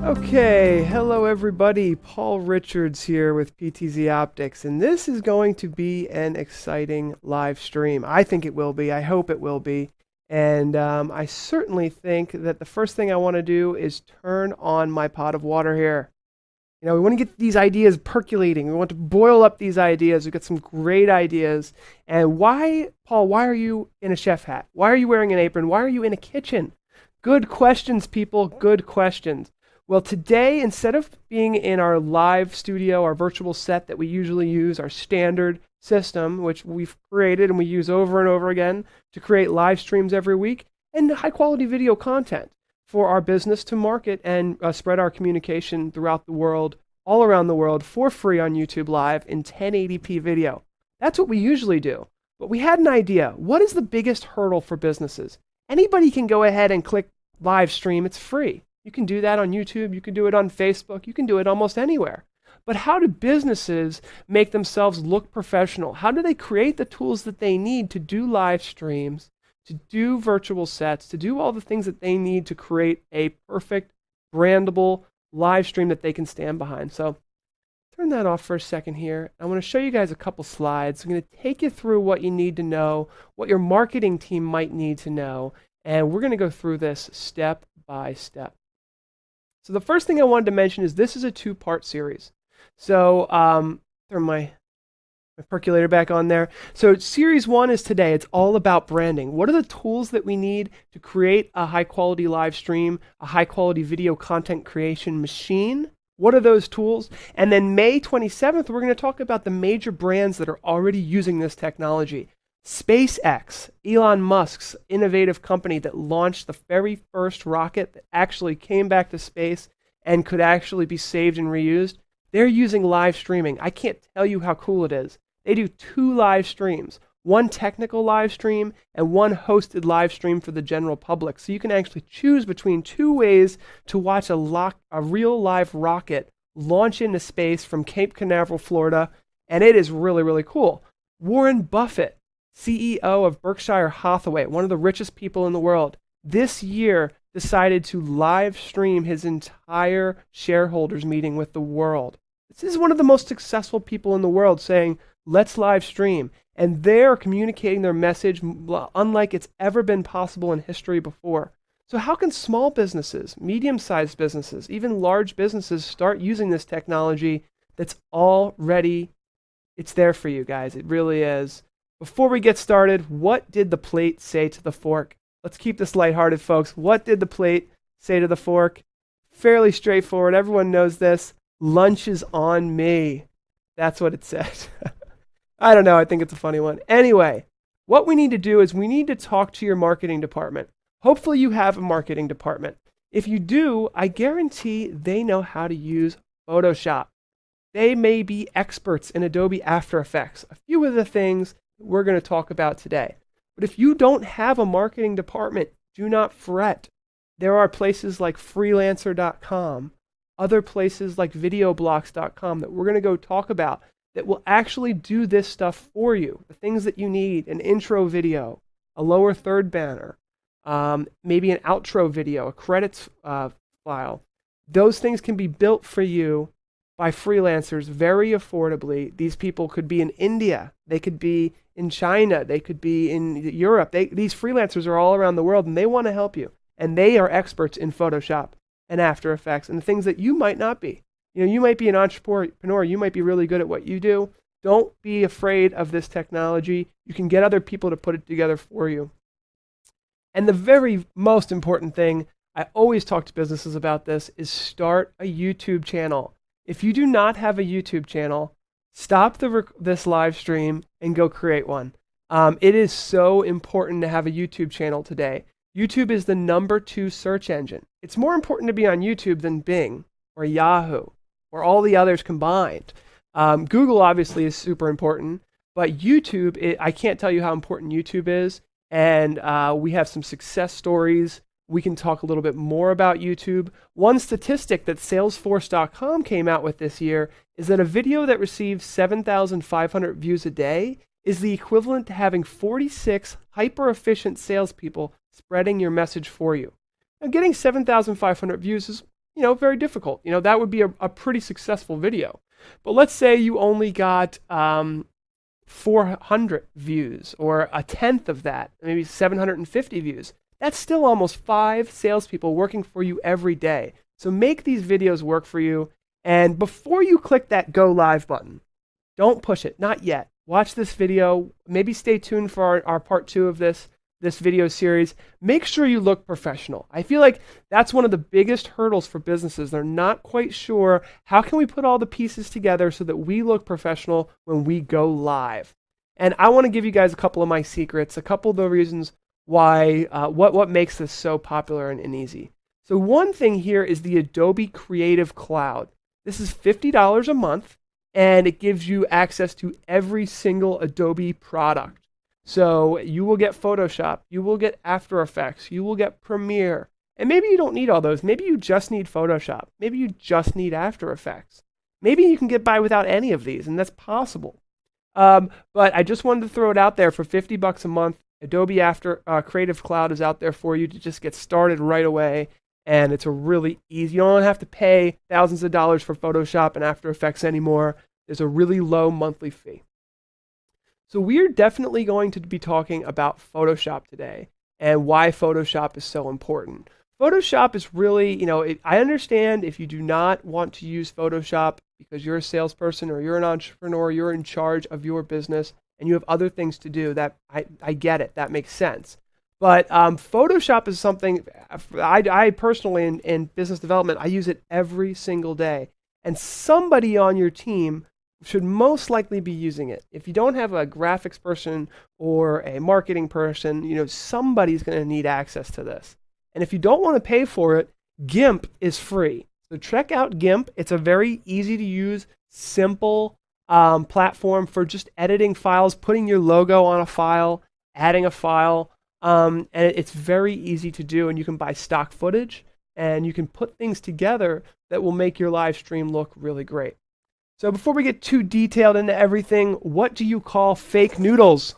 Okay, hello everybody. Paul Richards here with PTZ Optics, and this is going to be an exciting live stream. I think it will be. I hope it will be. And I certainly think that the first thing I want to do is turn on my pot of water here. You know, we want to get these ideas percolating. We want to boil up these ideas. We've got some great ideas. And why, Paul, why are you in a chef hat? Why are you wearing an apron? Why are you in a kitchen? Good questions, people. Good questions. Well, today, instead of being in our live studio, our virtual set that we usually use, our standard system, which we've created and we use over and over again to create live streams every week, and high quality video content for our business to market and spread our communication throughout the world, all around the world, for free on YouTube Live in 1080p video. That's what we usually do. But we had an idea. What is the biggest hurdle for businesses? Anybody can go ahead and click live stream. It's free. You can do that on YouTube. You can do it on Facebook. You can do it almost anywhere. But how do businesses make themselves look professional? How do they create the tools that they need to do live streams, to do virtual sets, to do all the things that they need to create a perfect, brandable live stream that they can stand behind? So turn that off for a second here. I want to show you guys a couple slides. I'm going to take you through what you need to know, what your marketing team might need to know, and we're going to go through this step by step. So the first thing I wanted to mention is this is a two-part series. So turn my percolator back on there. So series 1 is today. It's all about branding. What are the tools that we need to create a high-quality live stream, a high-quality video content creation machine? What are those tools? And then May 27th, we're going to talk about the major brands that are already using this technology. SpaceX, Elon Musk's innovative company that launched the very first rocket that actually came back to space and could actually be saved and reused, they're using live streaming. I can't tell you how cool it is. They do 2 live streams, one technical live stream and one hosted live stream for the general public. So you can actually choose between 2 ways to watch a real live rocket launch into space from Cape Canaveral, Florida, and it is really, really cool. Warren Buffett, CEO of Berkshire Hathaway, one of the richest people in the world, this year decided to live stream his entire shareholders meeting with the world. This is one of the most successful people in the world saying, let's live stream. And they're communicating their message unlike it's ever been possible in history before. So how can small businesses, medium-sized businesses, even large businesses start using this technology that's already, it's there for you guys. It really is. Before we get started, what did the plate say to the fork? Let's keep this lighthearted, folks. What did the plate say to the fork? Fairly straightforward. Everyone knows this. Lunch is on me. That's what it said. I don't know. I think it's a funny one. Anyway, what we need to do is we need to talk to your marketing department. Hopefully you have a marketing department. If you do, I guarantee they know how to use Photoshop. They may be experts in Adobe After Effects. A few of the things we're going to talk about today. But if you don't have a marketing department, do not fret. There are places like freelancer.com, other places like videoblocks.com that we're going to go talk about that will actually do this stuff for you. The things that you need, an intro video, a lower third banner, maybe an outro video, a credits file. Those things can be built for you by freelancers very affordably. These people could be in India, they could be in China, they could be in Europe. These freelancers are all around the world and they want to help you. And they are experts in Photoshop and After Effects and the things that you might not be. You know, you might be an entrepreneur, you might be really good at what you do. Don't be afraid of this technology. You can get other people to put it together for you. And the very most important thing, I always talk to businesses about this, is start a YouTube channel. If you do not have a YouTube channel, stop this live stream and go create one. It is so important to have a YouTube channel today. YouTube is the #2 search engine. It's more important to be on YouTube than Bing or Yahoo or all the others combined. Google obviously is super important, but YouTube, I can't tell you how important YouTube is. And we have some success stories. We can talk a little bit more about YouTube. One statistic that Salesforce.com came out with this year is that a video that receives 7,500 views a day is the equivalent to having 46 hyper-efficient salespeople spreading your message for you. Now, getting 7,500 views is, very difficult. That would be a pretty successful video. But let's say you only got 400 views, or a tenth of that, maybe 750 views. That's still almost 5 salespeople working for you every day. So make these videos work for you. And before you click that go live button, don't push it, not yet. Watch this video. Maybe stay tuned for our part 2 of this video series. Make sure you look professional. I feel like that's one of the biggest hurdles for businesses. They're not quite sure, how can we put all the pieces together so that we look professional when we go live? And I want to give you guys a couple of my secrets, a couple of the reasons why, what makes this so popular and easy. So one thing here is the Adobe Creative Cloud. This is $50 a month, and it gives you access to every single Adobe product. So you will get Photoshop, you will get After Effects, you will get Premiere. And maybe you don't need all those. Maybe you just need Photoshop. Maybe you just need After Effects. Maybe you can get by without any of these, and that's possible. But I just wanted to throw it out there for $50 a month. Adobe Creative Cloud is out there for you to just get started right away. And it's a really easy, you don't have to pay thousands of dollars for Photoshop and After Effects anymore. There's a really low monthly fee. So we're definitely going to be talking about Photoshop today and why Photoshop is so important. Photoshop is really, I understand if you do not want to use Photoshop because you're a salesperson or you're an entrepreneur, you're in charge of your business and you have other things to do. That I get it, that makes sense. But Photoshop is something I personally, in business development, I use it every single day. And somebody on your team should most likely be using it. If you don't have a graphics person or a marketing person, somebody's going to need access to this. And if you don't want to pay for it, GIMP is free. So check out GIMP. It's a very easy to use, simple platform for just editing files, putting your logo on a file, adding a file. And it's very easy to do, and you can buy stock footage and you can put things together that will make your live stream look really great. So before we get too detailed into everything, what do you call fake noodles?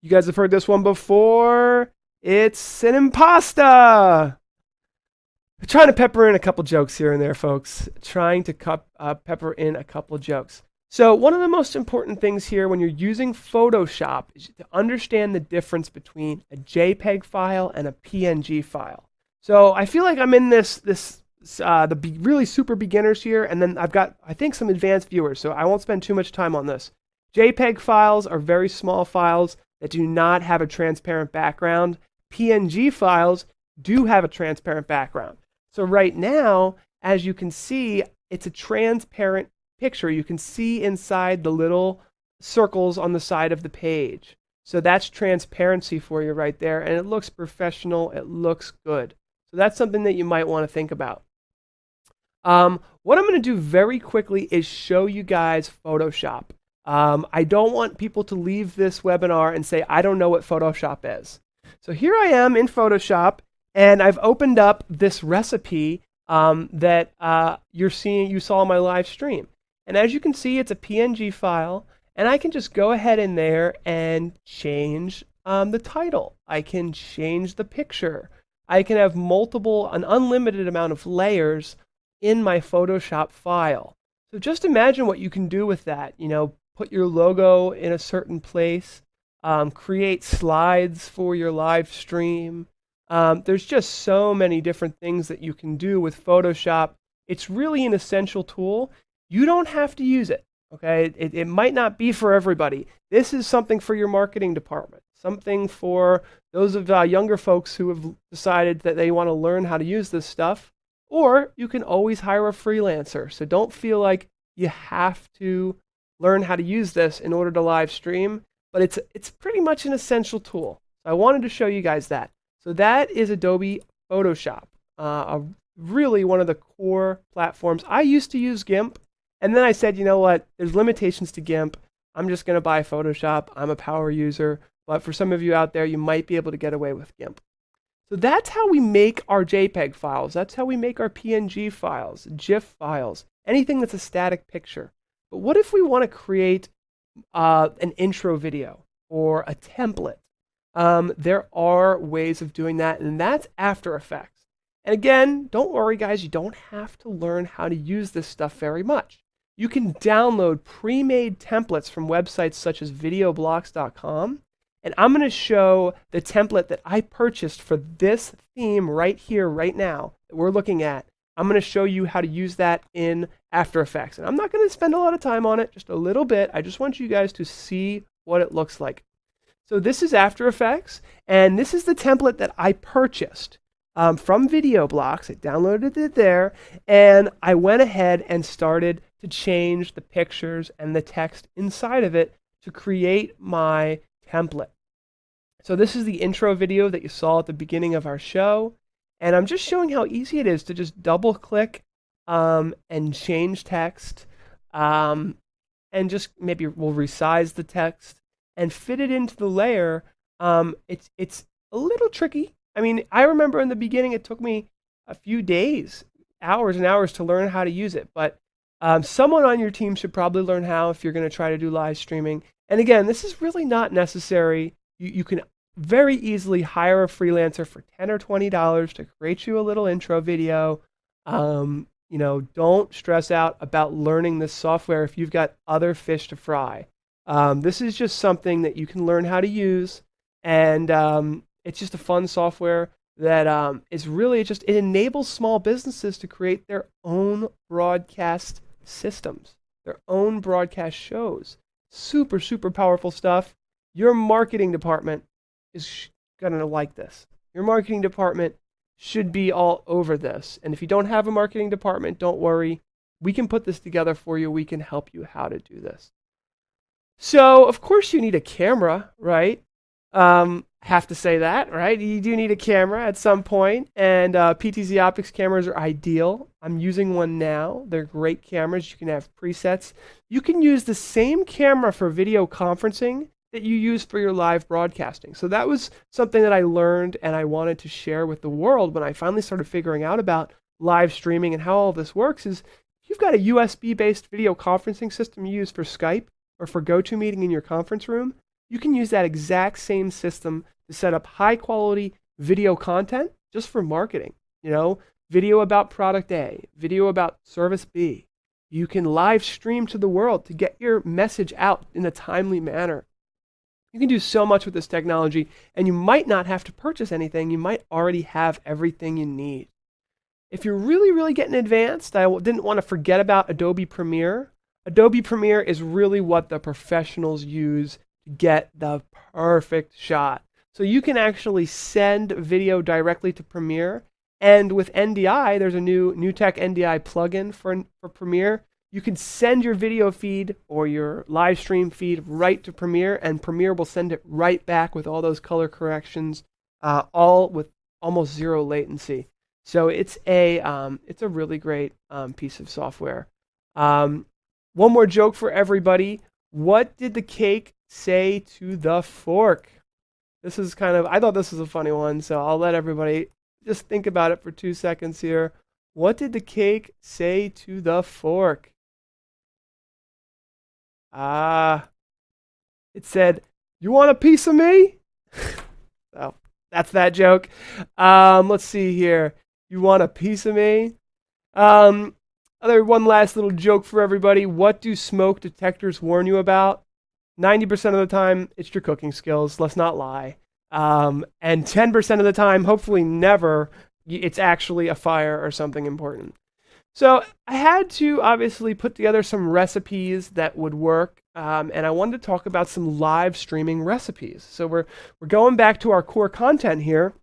You guys have heard this one before. It's an impasta. I'm trying to pepper in a couple jokes here and there, folks. Trying to pepper in a couple jokes. So one of the most important things here when you're using Photoshop is to understand the difference between a JPEG file and a PNG file. So I feel like I'm in the really super beginners here, and then I've got, I think, some advanced viewers, so I won't spend too much time on this. JPEG files are very small files that do not have a transparent background. PNG files do have a transparent background. So right now, as you can see, it's a transparent picture. You can see inside the little circles on the side of the page. So that's transparency for you right there, and it looks professional, it looks good. So that's something that you might want to think about. What I'm going to do very quickly is show you guys Photoshop. I don't want people to leave this webinar and say, I don't know what Photoshop is. So here I am in Photoshop, and I've opened up this recipe that you saw in my live stream. And as you can see, it's a PNG file, and I can just go ahead in there and change the title. I can change the picture. I can have an unlimited amount of layers in my Photoshop file. So just imagine what you can do with that. Put your logo in a certain place, create slides for your live stream. There's just so many different things that you can do with Photoshop. It's really an essential tool. You don't have to use it, okay? It might not be for everybody. This is something for your marketing department, something for those of younger folks who have decided that they want to learn how to use this stuff. Or you can always hire a freelancer. So don't feel like you have to learn how to use this in order to live stream, but it's pretty much an essential tool. So I wanted to show you guys that. So that is Adobe Photoshop, really one of the core platforms. I used to use GIMP, and then I said, you know what, there's limitations to GIMP. I'm just going to buy Photoshop. I'm a power user, but for some of you out there, you might be able to get away with GIMP. So that's how we make our JPEG files. That's how we make our PNG files, GIF files, anything that's a static picture. But what if we want to create an intro video or a template? There are ways of doing that, and that's After Effects. And again, don't worry, guys, you don't have to learn how to use this stuff very much. You can download pre-made templates from websites such as videoblocks.com. And I'm going to show the template that I purchased for this theme right here, right now, that we're looking at. I'm going to show you how to use that in After Effects. And I'm not going to spend a lot of time on it, just a little bit. I just want you guys to see what it looks like. So this is After Effects, and this is the template that I purchased from VideoBlocks. I downloaded it there, and I went ahead and started to change the pictures and the text inside of it to create my template. So this is the intro video that you saw at the beginning of our show, and I'm just showing how easy it is to just double click and change text, and just maybe we'll resize the text and fit it into the layer. It's a little tricky. I mean, I remember in the beginning it took me a few days, hours and hours to learn how to use it, but someone on your team should probably learn how if you're going to try to do live streaming. And again, this is really not necessary. You can very easily hire a freelancer for $10 or $20 to create you a little intro video. You know, don't stress out about learning this software if you've got other fish to fry. This is just something that you can learn how to use, and it's just a fun software that is really just, it enables small businesses to create their own broadcast systems, their own broadcast shows. Super, super powerful stuff. Your marketing department is going to like this. Your marketing department should be all over this. And if you don't have a marketing department, don't worry. We can put this together for you. We can help you how to do this. So, of course, you need a camera, right? Have to say that, right? You do need a camera at some point, and PTZ Optics cameras are ideal. I'm using one now. They're great cameras. You can have presets. You can use the same camera for video conferencing that you use for your live broadcasting. So that was something that I learned and I wanted to share with the world when I finally started figuring out about live streaming and how all this works. Is if you've got a USB-based video conferencing system you use for Skype or for GoToMeeting in your conference room, you can use that exact same system to set up high quality video content just for marketing. You know, video about product A, video about service B. You can live stream to the world to get your message out in a timely manner. You can do so much with this technology, and you might not have to purchase anything. You might already have everything you need. If you're really, really getting advanced, I didn't want to forget about Adobe Premiere. Adobe Premiere is really what the professionals use to get the perfect shot. So you can actually send video directly to Premiere. And with NDI, there's a new NewTek NDI plugin for Premiere. You can send your video feed or your live stream feed right to Premiere, and Premiere will send it right back with all those color corrections, all with almost zero latency. So it's a really great piece of software. One more joke for everybody. What did the cake say to the fork? This is I thought this was a funny one, so I'll let everybody just think about it for 2 seconds here. What did the cake say to the fork? It said, "You want a piece of me?" So that's that joke. Let's see here. You want a piece of me? One last little joke for everybody. What do smoke detectors warn you about? 90% of the time, it's your cooking skills. Let's not lie. And 10% of the time, hopefully never, it's actually a fire or something important. So I had to obviously put together some recipes that would work, and I wanted to talk about some live streaming recipes. So we're going back to our core content here.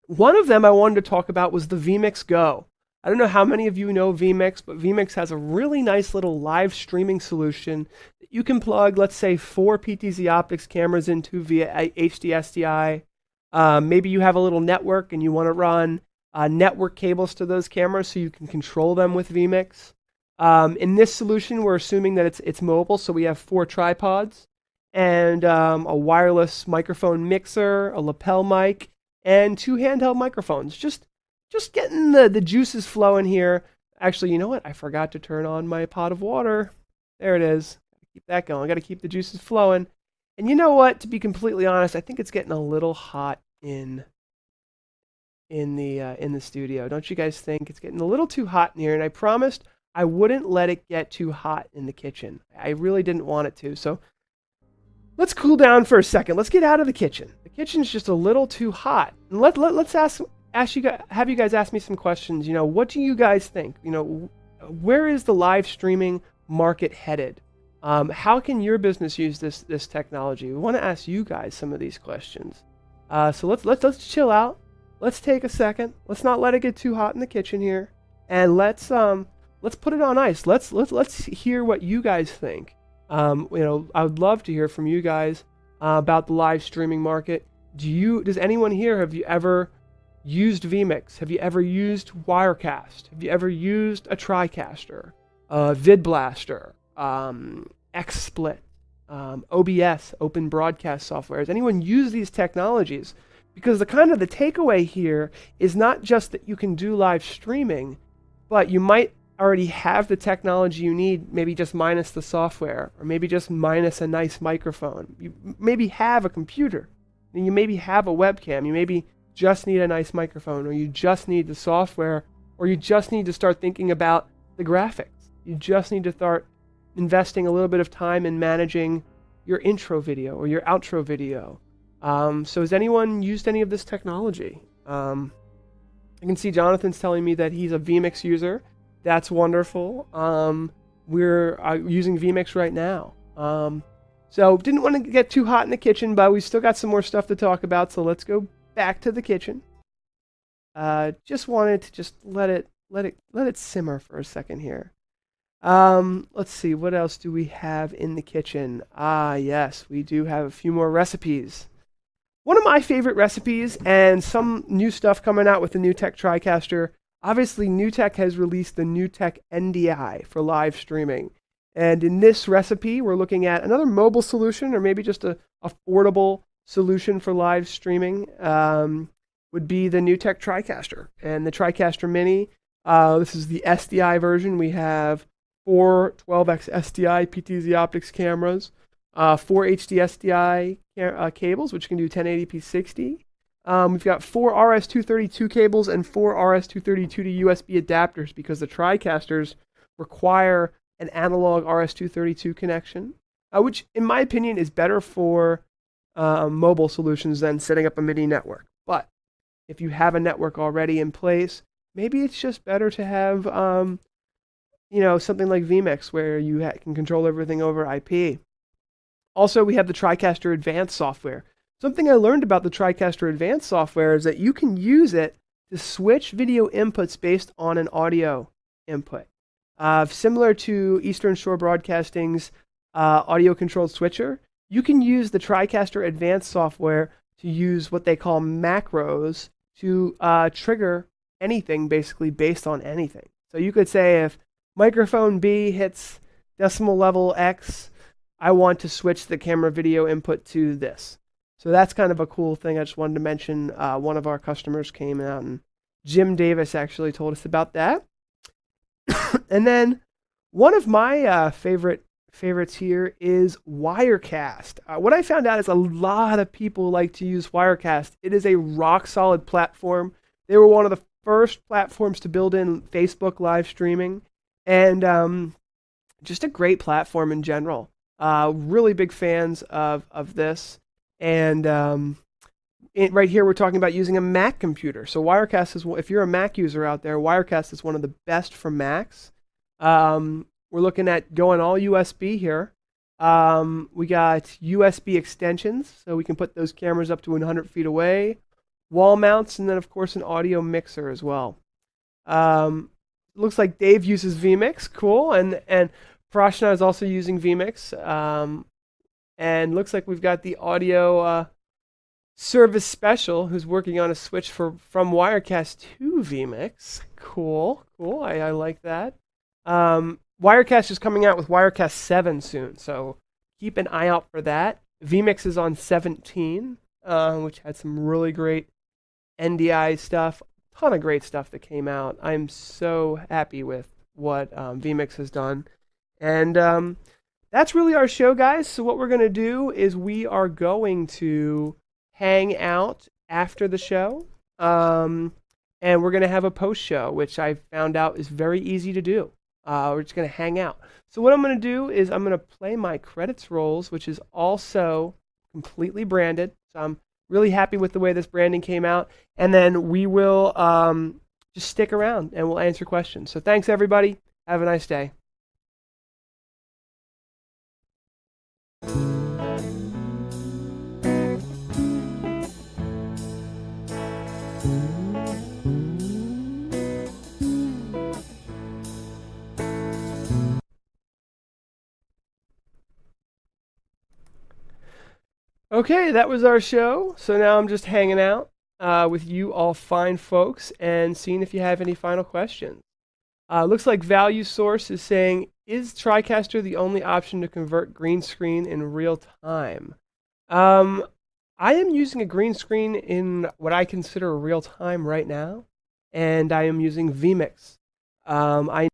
One of them I wanted to talk about was the vMix Go. I don't know how many of you know vMix, but vMix has a really nice little live streaming solution that you can plug, let's say, 4 PTZ Optics cameras into via HDSDI. Maybe you have a little network and you want to run network cables to those cameras so you can control them with vMix. In this solution, we're assuming that it's mobile, so we have 4 tripods and a wireless microphone mixer, a lapel mic, and 2 handheld microphones. Just getting the juices flowing here. Actually, you know what? I forgot to turn on my pot of water. There it is. Keep that going. I got to keep the juices flowing. And you know what? To be completely honest, I think it's getting a little hot in in the studio. Don't you guys think it's getting a little too hot in here? And I promised I wouldn't let it get too hot in the kitchen. I really didn't want it to. So let's cool down for a second. Let's get out of the kitchen. The kitchen's just a little too hot. And let's ask you guys, have you guys ask me some questions. You know, what do you guys think? You know, where is the live streaming market headed? How can your business use this technology? We want to ask you guys some of these questions. So let's chill out. Let's take a second. Let's not let it get too hot in the kitchen here, and let's put it on ice. Let's hear what you guys think. You know, I would love to hear from you guys about the live streaming market. Does anyone here, have you ever used vMix? Have you ever used Wirecast? Have you ever used a TriCaster, VidBlaster, XSplit, OBS, Open Broadcast Software? Has anyone used these technologies? Because the takeaway here is not just that you can do live streaming, but you might already have the technology you need, maybe just minus the software, or maybe just minus a nice microphone. You maybe have a computer, and you maybe have a webcam. You maybe just need a nice microphone, or you just need the software, or you just need to start thinking about the graphics. You just need to start investing a little bit of time in managing your intro video or your outro video. So has anyone used any of this technology? I can see Jonathan's telling me that he's a vMix user. That's wonderful. We're using vMix right now. So didn't want to get too hot in the kitchen, but we still got some more stuff to talk about. So let's go back to the kitchen. Just wanted to let it simmer for a second here. Let's see, what else do we have in the kitchen? Yes, we do have a few more recipes. One of my favorite recipes, and some new stuff coming out with the NewTek TriCaster. Obviously, NewTek has released the NewTek NDI for live streaming. And in this recipe, we're looking at another mobile solution, or maybe just a affordable solution for live streaming, would be the NewTek TriCaster. And the TriCaster Mini, this is the SDI version. We have 4 12x SDI PTZ Optics cameras, 4 HD SDI cables, which can do 1080p 60. We've got 4 RS-232 cables and 4 RS-232 to USB adapters, because the TriCasters require an analog RS-232 connection, which in my opinion is better for mobile solutions than setting up a MIDI network. But if you have a network already in place, maybe it's just better to have something like vMix, where you can control everything over IP. Also, we have the TriCaster Advanced software. Something I learned about the TriCaster Advanced software is that you can use it to switch video inputs based on an audio input. Similar to Eastern Shore Broadcasting's audio-controlled switcher, you can use the TriCaster Advanced software to use what they call macros to trigger anything, basically based on anything. So you could say, if microphone B hits decimal level X, I want to switch the camera video input to this. So that's kind of a cool thing. I just wanted to mention. One of our customers came out, and Jim Davis actually told us about that. And then one of my favorites here is Wirecast. What I found out is a lot of people like to use Wirecast. It is a rock solid platform. They were one of the first platforms to build in Facebook live streaming, and just a great platform in general. Really big fans of this. And right here, we're talking about using a Mac computer. So Wirecast is, if you're a Mac user out there, Wirecast is one of the best for Macs. We're looking at going all USB here. We got USB extensions, so we can put those cameras up to 100 feet away. Wall mounts, and then, of course, an audio mixer as well. Looks like Dave uses vMix. Cool. And Prashna is also using vMix. And looks like we've got the audio service special who's working on a switch from Wirecast to vMix. Cool. I like that. Wirecast is coming out with Wirecast 7 soon, so keep an eye out for that. vMix is on 17, which had some really great NDI stuff. Ton of great stuff that came out. I'm so happy with what vMix has done. And that's really our show, guys. So what we're going to do is we are going to hang out after the show. and we're going to have a post show, which I found out is very easy to do. We're just going to hang out. So what I'm going to do is I'm going to play my credits rolls, which is also completely branded. So I'm really happy with the way this branding came out. And then we will just stick around and we'll answer questions. So thanks, everybody. Have a nice day. Okay, that was our show. So now I'm just hanging out with you all fine folks and seeing if you have any final questions. Looks like Value Source is saying, is TriCaster the only option to convert green screen in real time? I am using a green screen in what I consider real time right now, and I am using vMix. I